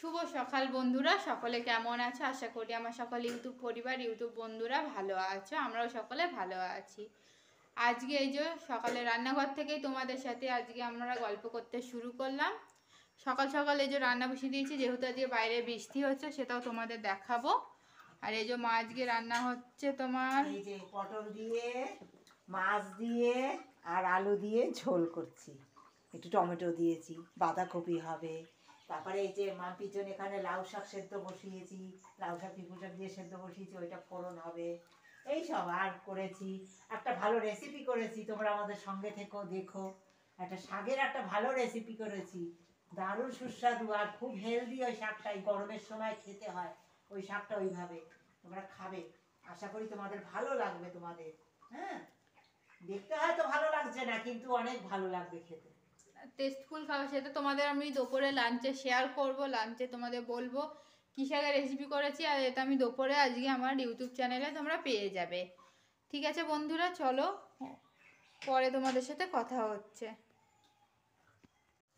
শুভ সকাল বন্ধুরা, সকলে কেমন আছো? আশা করি আমার সকল ইউটিউব পরিবার, ইউটিউব বন্ধুরা ভালো আছো। আমরাও সকলে ভালো আছি। আজকে এই যে সকালে রান্নাঘর থেকেই তোমাদের সাথে আজকে আমরা গল্প করতে শুরু করলাম। সকাল সকাল এই যে রান্না বসিয়ে দিয়েছি, যেহেতু আজকে বাইরে বৃষ্টি হচ্ছে, সেটাও তোমাদের দেখাবো। আর এই যে মা আজকে রান্না হচ্ছে তোমার এই যে পটল দিয়ে, মাছ দিয়ে আর আলু দিয়ে ঝোল করছি। একটু টমেটো দিয়েছি, বাঁধাকপি হবে। তারপরে এই যে মা পিছনে এখানে লাউ শাক সেদ্ধ বসিয়েছি, লাউ শাক পিপুর শাক দিয়ে সেদ্ধ বসিয়েছি, ওইটা ফোড়ন হবে। এই সব আর করেছি একটা ভালো রেসিপি করেছি, তোমরা আমাদের সঙ্গে থেকো, দেখো। একটা শাকের একটা ভালো রেসিপি করেছি, দারুণ সুস্বাদু আর খুব হেলদি। ওই শাকটা এই গরমের সময় খেতে হয়, ওই শাকটা ওইভাবে তোমরা খাবে। আশা করি তোমাদের ভালো লাগবে। তোমাদের হ্যাঁ, দেখতে হয়তো ভালো লাগছে না, কিন্তু অনেক ভালো লাগবে খেতে। টেস্টফুল খাবার, সেটা তোমাদের আমি দুপুরে লাঞ্চে শেয়ার করব। লাঞ্চে তোমাদের বলবো কী শাকের রেসিপি করেছি, আর এটা আমি দুপুরে আজকে আমার ইউটিউব চ্যানেলে তোমরা পেয়ে যাবে। ঠিক আছে বন্ধুরা, চলো পরে তোমাদের সাথে কথা হচ্ছে।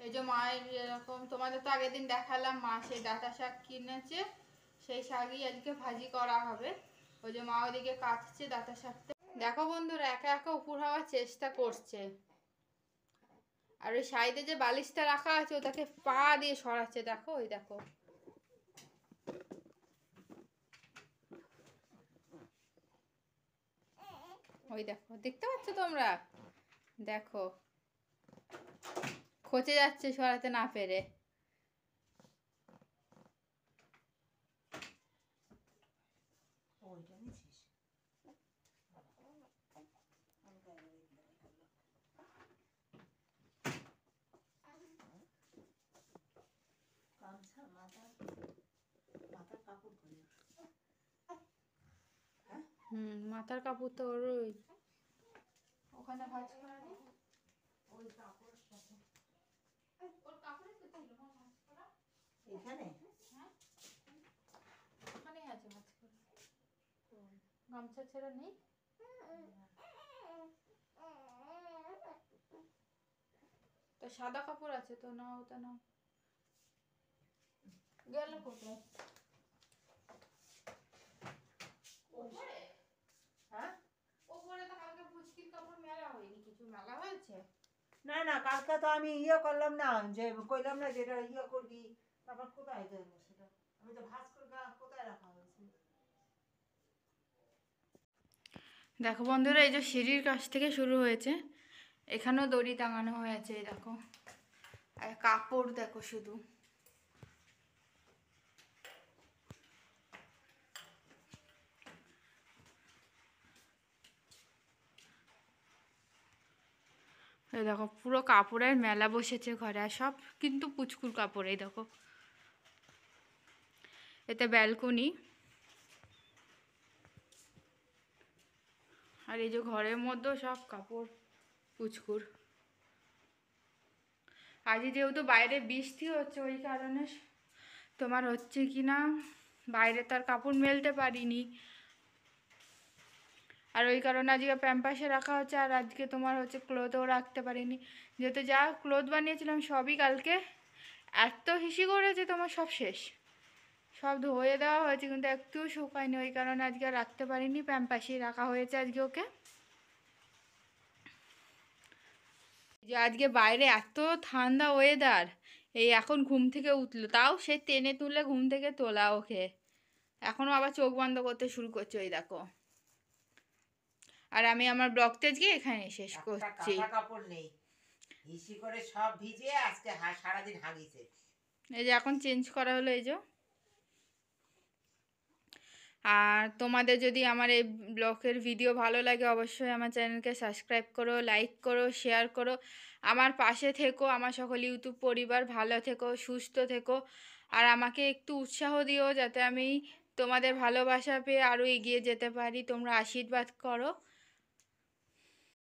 এই যে মায়ের এরকম তোমাদের তো আগের দিন দেখালাম, মা সেই ডাঁটা শাক কিনেছে, সেই শাকই আজকে ভাজি করা হবে। ওই যে মা ওদিকে কাটছে ডাঁটা শাকটা। দেখো বন্ধুরা, একা একা উপর হওয়ার চেষ্টা করছে। আর ওই সাইডে যে বালিশটা রাখা আছে, ওটাকে পা দিয়ে সরাচ্ছে। দেখো, ওই দেখো। ওই দেখো, দেখতে পাচ্ছ তোমরা? দেখো, খচে যাচ্ছে সরাতে না পেরে। মাথার কাপড় তো ওর ওখানে ভাঁজ করা নেই। ওই কাপড় ওর কাপড়ে তো ছিল না ভাঁজ করা এখানে। হ্যাঁ, ওখানেই আছে ভাঁজ করা। গামছা ছেঁড়া নেই। তো সাদা কাপড় আছে তো, নাও ওটা নাও। গেল কোথায়? না না, কালকে তো আমি ইয়ে করলাম না, যে কইলাম না যেটা ইয়ে করবি, তারপর কোথায় গেল সেটা? আমি তো ভাঁজ করে কোথায় রাখা হয়েছে? দেখো বন্ধুরা, এই যে সিঁড়ির কাছ থেকে শুরু হয়েছে, এখানেও দড়ি টাঙানো হয়েছে। এই দেখো, আর কাপড় দেখো শুধু। এই দেখো, পুরো কাপড়ের মেলা বসেছে ঘরে, আর সব কিন্তু পুচকুর কাপড়। এই দেখো, এতে ব্যালকনি। আর এই যে ঘরের মধ্যেও সব কাপড় পুচকুর। আজ যেহেতু বাইরে বৃষ্টি হচ্ছে, ওই কারণে তোমার হচ্ছে কি না, বাইরে তার কাপড় মেলতে পারিনি। আর ওই কারণে আজকে প্যাম্পাসে রাখা হচ্ছে, আর আজকে তোমার হচ্ছে ক্লোথও রাখতে পারিনি। যেহেতু যা ক্লোথ বানিয়েছিলাম সবই কালকে এত হিসি করেছে, তোমার সব শেষ। সব ধুয়ে দেওয়া হয়েছে, কিন্তু একটুও শুকায়নি। ওই কারণে আজকে আর রাখতে পারিনি, প্যাম্পাসেই রাখা হয়েছে আজকে ওকে। যে আজকে বাইরে এত ঠান্ডা ওয়েদার, এই এখন ঘুম থেকে উঠলো, তাও সে টেনে তুলে ঘুম থেকে তোলা ওকে। এখনও আবার চোখ বন্ধ করতে শুরু করছে, ওই দেখো। আর আমি আমার ব্লগটা আজকে এখানে শেষ করছি। কাপড় নেই, হিসি করে সব ভিজে আজকে সারাদিন হাগিছে। এই যে এখন চেঞ্জ করা হলো, এই যে। আর তোমাদের যদি আমার এই ব্লগের ভিডিও ভালো লাগে, অবশ্যই আমার চ্যানেলকে সাবস্ক্রাইব করো, লাইক করো, শেয়ার করো। আমার পাশে থেকো, আমার সকল ইউটিউব পরিবার ভালো থেকো, সুস্থ থেকো। আর আমাকে একটু উৎসাহ দিও, যাতে আমি তোমাদের ভালোবাসা পেয়ে আরও এগিয়ে যেতে পারি। তোমরা আশীর্বাদ করো।